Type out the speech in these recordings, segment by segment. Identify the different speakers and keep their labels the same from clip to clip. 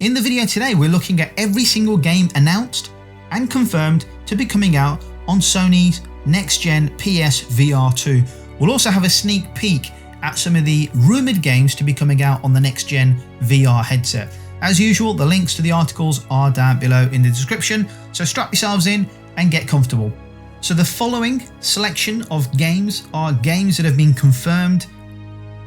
Speaker 1: In the video today, we're looking at every single game announced and confirmed to be coming out on Sony's next-gen PSVR 2. We'll also have a sneak peek at some of the rumoured games to be coming out on the next-gen VR headset. As usual, the links to the articles are down below in the description, so strap yourselves in and get comfortable. So the following selection of games are games that have been confirmed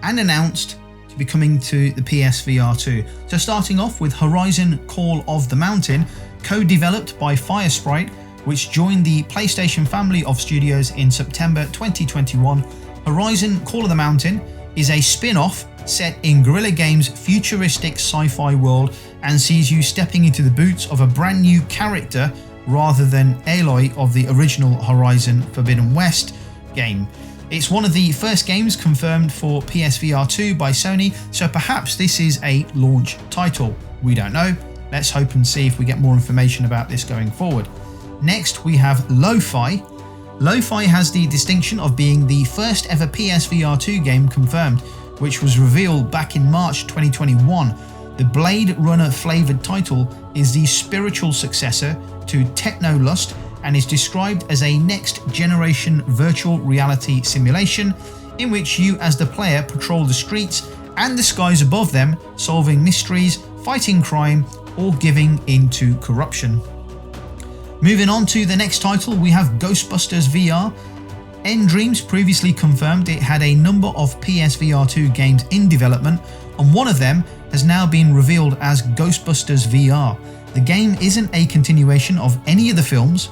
Speaker 1: and announced to be coming to the PSVR 2. So starting off with Horizon Call of the Mountain, co-developed by Firesprite, which joined the PlayStation family of studios in September 2021. Horizon Call of the Mountain is a spin-off set in Guerrilla Games' futuristic sci-fi world and sees you stepping into the boots of a brand new character rather than Aloy of the original Horizon Forbidden West game. It's one of the first games confirmed for PSVR 2 by Sony, so perhaps this is a launch title. We don't know. Let's hope and see if we get more information about this going forward. Next, we have Lo-Fi. Lo-Fi has the distinction of being the first ever PSVR 2 game confirmed, which was revealed back in March 2021. The Blade Runner flavoured title is the spiritual successor to Technolust and is described as a next-generation virtual reality simulation in which you as the player patrol the streets and the skies above them, solving mysteries, fighting crime, or giving into corruption. Moving on to the next title, we have Ghostbusters VR. N-Dreams previously confirmed it had a number of PSVR 2 games in development, and one of them has now been revealed as Ghostbusters VR. The game isn't a continuation of any of the films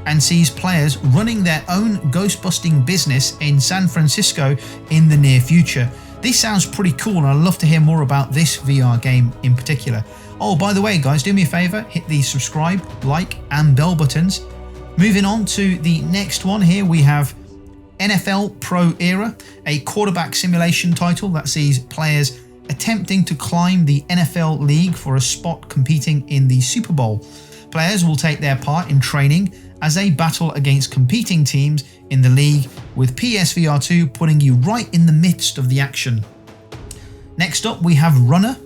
Speaker 1: and sees players running their own ghost-busting business in San Francisco in the near future. This sounds pretty cool, and I'd love to hear more about this VR game in particular. Oh, by the way, guys, do me a favour, hit the subscribe, like, and bell buttons. Moving on to the next one here, we have NFL Pro Era, a quarterback simulation title that sees players attempting to climb the NFL league for a spot competing in the Super Bowl. Players will take their part in training as they battle against competing teams in the league, with PSVR 2 putting you right in the midst of the action. Next up, we have Runner.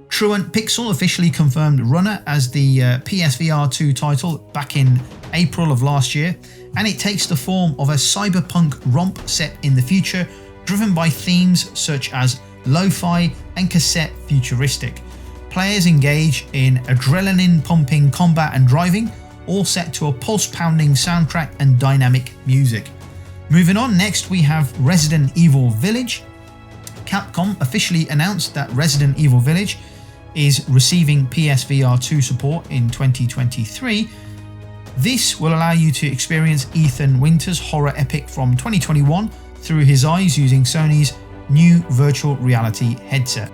Speaker 1: Truant Pixel officially confirmed Runner as the PSVR 2 title back in April of last year, and it takes the form of a cyberpunk romp set in the future, driven by themes such as lo-fi and cassette futuristic. Players engage in adrenaline-pumping combat and driving, all set to a pulse-pounding soundtrack and dynamic music. Moving on, next we have Resident Evil Village. Capcom officially announced that Resident Evil Village is receiving PSVR 2 support in 2023. This will allow you to experience Ethan Winter's horror epic from 2021 through his eyes using Sony's new virtual reality headset.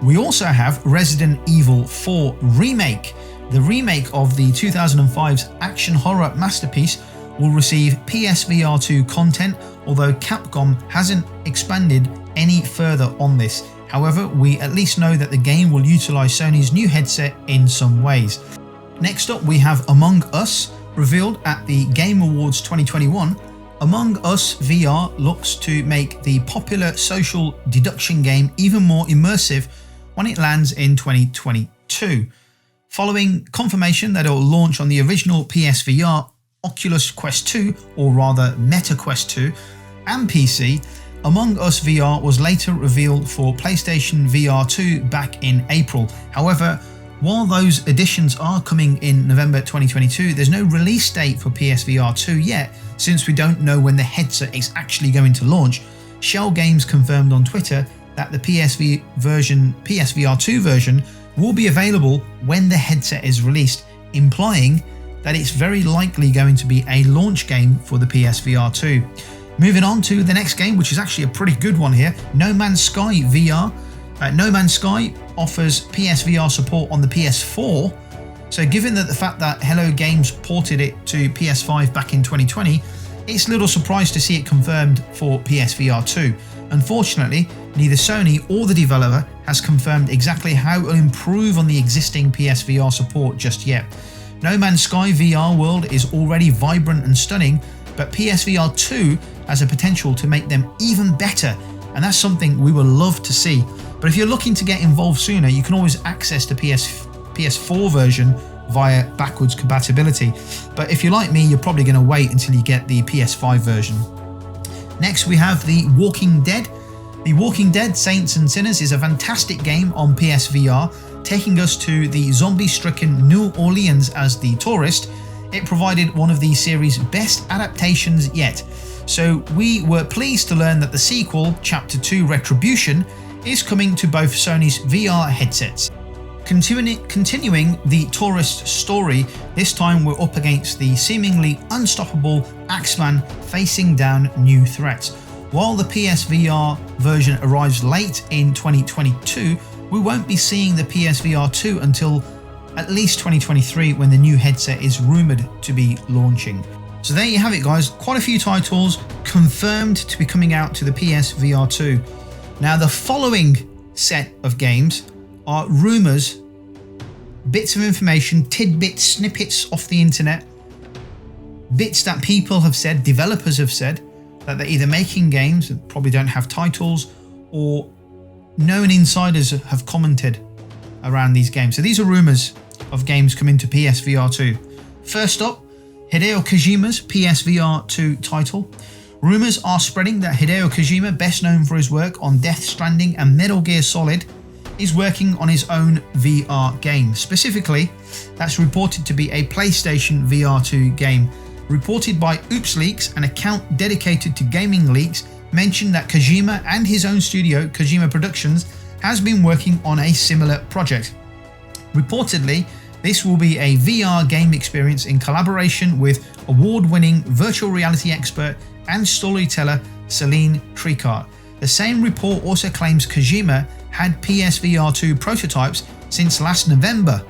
Speaker 1: We also have Resident Evil 4 Remake. The remake of the 2005's action horror masterpiece will receive PSVR 2 content, although Capcom hasn't expanded any further on this. However, we at least know that the game will utilise Sony's new headset in some ways. Next up, we have Among Us. Revealed at the Game Awards 2021, Among Us VR looks to make the popular social deduction game even more immersive when it lands in 2022. Following confirmation that it will launch on the original PSVR, Oculus Quest 2, or rather Meta Quest 2, and PC, Among Us VR was later revealed for PlayStation VR 2 back in April. However, while those additions are coming in November 2022, there's no release date for PSVR 2 yet, since we don't know when the headset is actually going to launch. Shell Games confirmed on Twitter that the PSVR 2 version will be available when the headset is released, implying that it's very likely going to be a launch game for the PSVR 2. Moving on to the next game, which is actually a pretty good one here, No Man's Sky VR. No Man's Sky offers PSVR support on the PS4, so given that the fact that Hello Games ported it to PS5 back in 2020, it's little surprise to see it confirmed for PSVR 2. Unfortunately, neither Sony or the developer has confirmed exactly how it will improve on the existing PSVR support just yet. No Man's Sky VR world is already vibrant and stunning, but PSVR 2 has a potential to make them even better, and that's something we will love to see. But if you're looking to get involved sooner, you can always access the PS4 version via backwards compatibility. But if you're like me, you're probably going to wait until you get the PS5 version. Next, we have The Walking Dead. The Walking Dead Saints and Sinners is a fantastic game on PSVR, taking us to the zombie-stricken New Orleans as the tourist. It provided one of the series' best adaptations yet. So we were pleased to learn that the sequel, Chapter 2 Retribution, is coming to both Sony's VR headsets. Continuing the tourist story, this time we're up against the seemingly unstoppable Axeman facing down new threats. While the PSVR version arrives late in 2022, we won't be seeing the PSVR 2 until at least 2023, when the new headset is rumoured to be launching. So there you have it, guys. Quite a few titles confirmed to be coming out to the PSVR 2. Now, the following set of games are rumours, bits of information, tidbits, snippets off the internet, bits that people have said, developers have said, that they're either making games that probably don't have titles, or known insiders have commented around these games. So these are rumours of games coming to PSVR 2. First up, Hideo Kojima's PSVR 2 title. Rumours are spreading that Hideo Kojima, best known for his work on Death Stranding and Metal Gear Solid, is working on his own VR game. Specifically, that's reported to be a PlayStation VR 2 game. Reported by OopsLeaks, an account dedicated to gaming leaks, mentioned that Kojima and his own studio, Kojima Productions, has been working on a similar project. Reportedly, this will be a VR game experience in collaboration with award-winning virtual reality expert and storyteller Celine Tricart. The same report also claims Kojima had PSVR 2 prototypes since last November,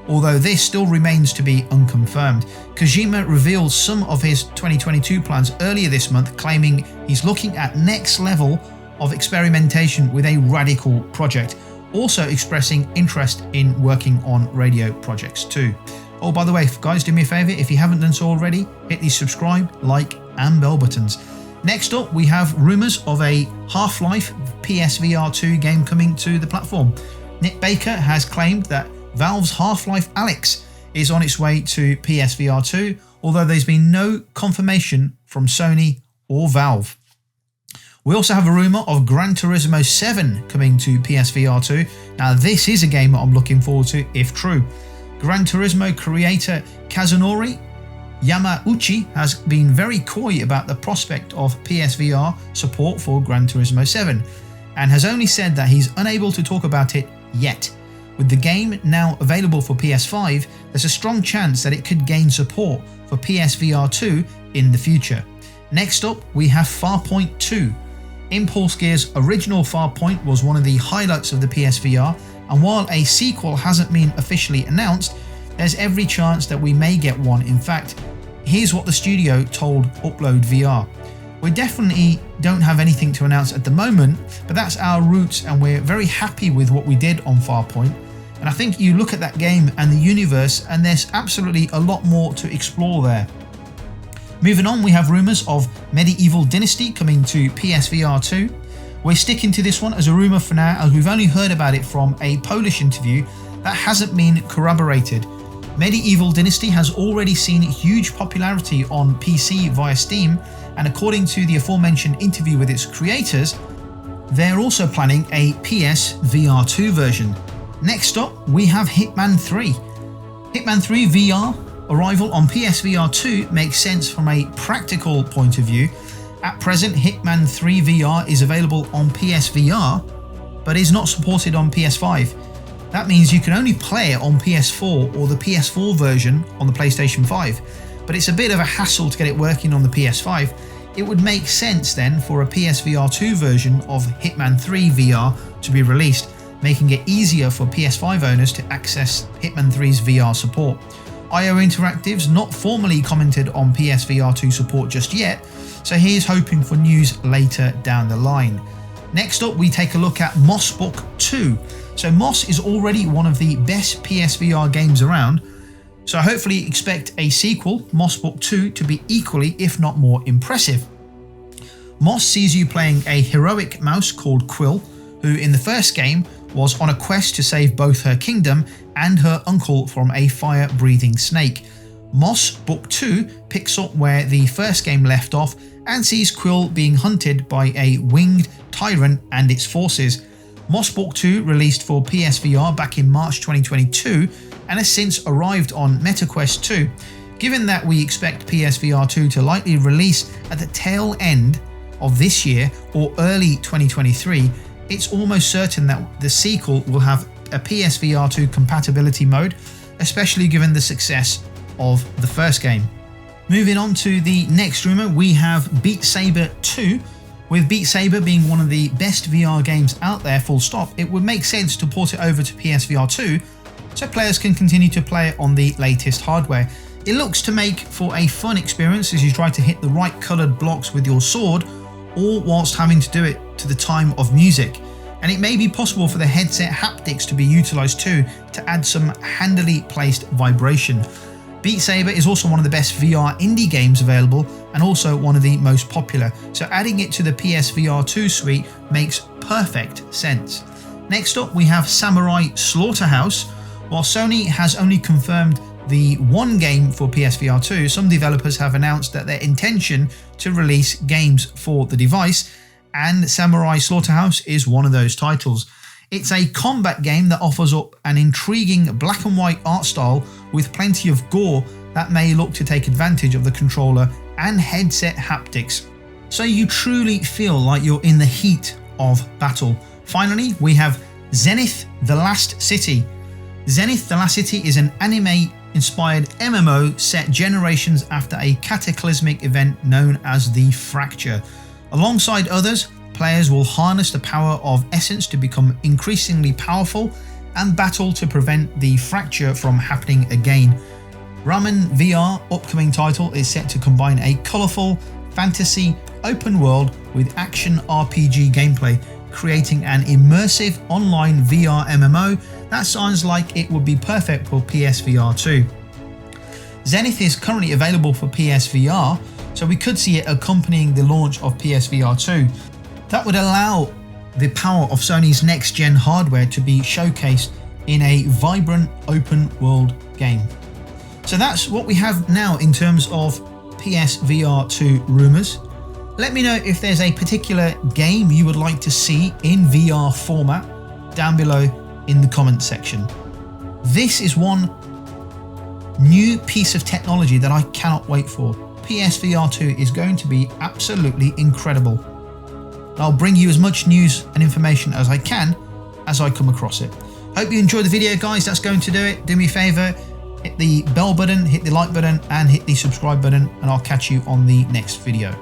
Speaker 1: although this still remains to be unconfirmed. Kojima revealed some of his 2022 plans earlier this month, claiming he's looking at next level of experimentation with a radical project, also expressing interest in working on radio projects too. Oh, by the way, guys, do me a favour, if you haven't done so already, hit the subscribe, like and bell buttons. Next up, we have rumours of a Half-Life PSVR 2 game coming to the platform. Nick Baker has claimed that Valve's Half-Life Alyx is on its way to PSVR 2, although there's been no confirmation from Sony or Valve. We also have a rumour of Gran Turismo 7 coming to PSVR 2. Now, this is a game that I'm looking forward to, if true. Gran Turismo creator Kazunori Yamauchi has been very coy about the prospect of PSVR support for Gran Turismo 7, and has only said that he's unable to talk about it yet. With the game now available for PS5, there's a strong chance that it could gain support for PSVR 2 in the future. Next up, we have Farpoint 2. Impulse Gear's original Farpoint was one of the highlights of the PSVR, and while a sequel hasn't been officially announced, there's every chance that we may get one. In fact, here's what the studio told Upload VR. We definitely don't have anything to announce at the moment, but that's our roots, and we're very happy with what we did on Farpoint. And I think you look at that game and the universe, and there's absolutely a lot more to explore there. Moving on, we have rumours of Medieval Dynasty coming to PSVR 2. We're sticking to this one as a rumour for now, as we've only heard about it from a Polish interview that hasn't been corroborated. Medieval Dynasty has already seen huge popularity on PC via Steam, and according to the aforementioned interview with its creators, they're also planning a PSVR 2 version. Next up, we have Hitman 3. Hitman 3 VR arrival on PSVR 2 makes sense from a practical point of view. At present, Hitman 3 VR is available on PSVR, but is not supported on PS5. That means you can only play it on PS4 or the PS4 version on the PlayStation 5, but it's a bit of a hassle to get it working on the PS5. It would make sense then for a PSVR 2 version of Hitman 3 VR to be released, making it easier for PS5 owners to access Hitman 3's VR support. IO Interactive's not formally commented on PSVR 2 support just yet, so here's hoping for news later down the line. Next up, we take a look at Moss Book 2. So Moss is already one of the best PSVR games around, so hopefully expect a sequel, Moss Book 2, to be equally, if not more, impressive. Moss sees you playing a heroic mouse called Quill, who in the first game was on a quest to save both her kingdom and her uncle from a fire-breathing snake. Moss Book 2 picks up where the first game left off and sees Quill being hunted by a winged tyrant and its forces. Moss Book 2 released for PSVR back in March 2022 and has since arrived on MetaQuest 2. Given that we expect PSVR 2 to likely release at the tail end of this year or early 2023, it's almost certain that the sequel will have a PSVR 2 compatibility mode, especially given the success of the first game. Moving on to the next rumour, we have Beat Saber 2. With Beat Saber being one of the best VR games out there, full stop, it would make sense to port it over to PSVR 2 so players can continue to play it on the latest hardware. It looks to make for a fun experience as you try to hit the right coloured blocks with your sword, all whilst having to do it to the time of music. And it may be possible for the headset haptics to be utilised too, to add some handily placed vibration. Beat Saber is also one of the best VR indie games available and also one of the most popular, so adding it to the PSVR 2 suite makes perfect sense. Next up we have Samurai Slaughterhouse. While Sony has only confirmed the one game for PSVR 2, some developers have announced that their intention to release games for the device, and Samurai Slaughterhouse is one of those titles. It's a combat game that offers up an intriguing black and white art style with plenty of gore that may look to take advantage of the controller and headset haptics, so you truly feel like you're in the heat of battle. Finally, we have Zenith The Last City. Zenith The Last City is an anime-inspired MMO set generations after a cataclysmic event known as the Fracture. Alongside others, players will harness the power of Essence to become increasingly powerful and battle to prevent the Fracture from happening again. Ramen VR upcoming title is set to combine a colourful fantasy open world with action RPG gameplay, creating an immersive online VR MMO that sounds like it would be perfect for PSVR 2. Zenith is currently available for PSVR, so we could see it accompanying the launch of PSVR 2. That would allow the power of Sony's next-gen hardware to be showcased in a vibrant open world game. So that's what we have now in terms of PSVR 2 rumours. Let me know if there's a particular game you would like to see in VR format down below in the comment section. This is one new piece of technology that I cannot wait for. PSVR 2 is going to be absolutely incredible. I'll bring you as much news and information as I can as I come across it. Hope you enjoyed the video, guys. That's going to do it. Do me a favour, hit the bell button, hit the like button and hit the subscribe button, and I'll catch you on the next video.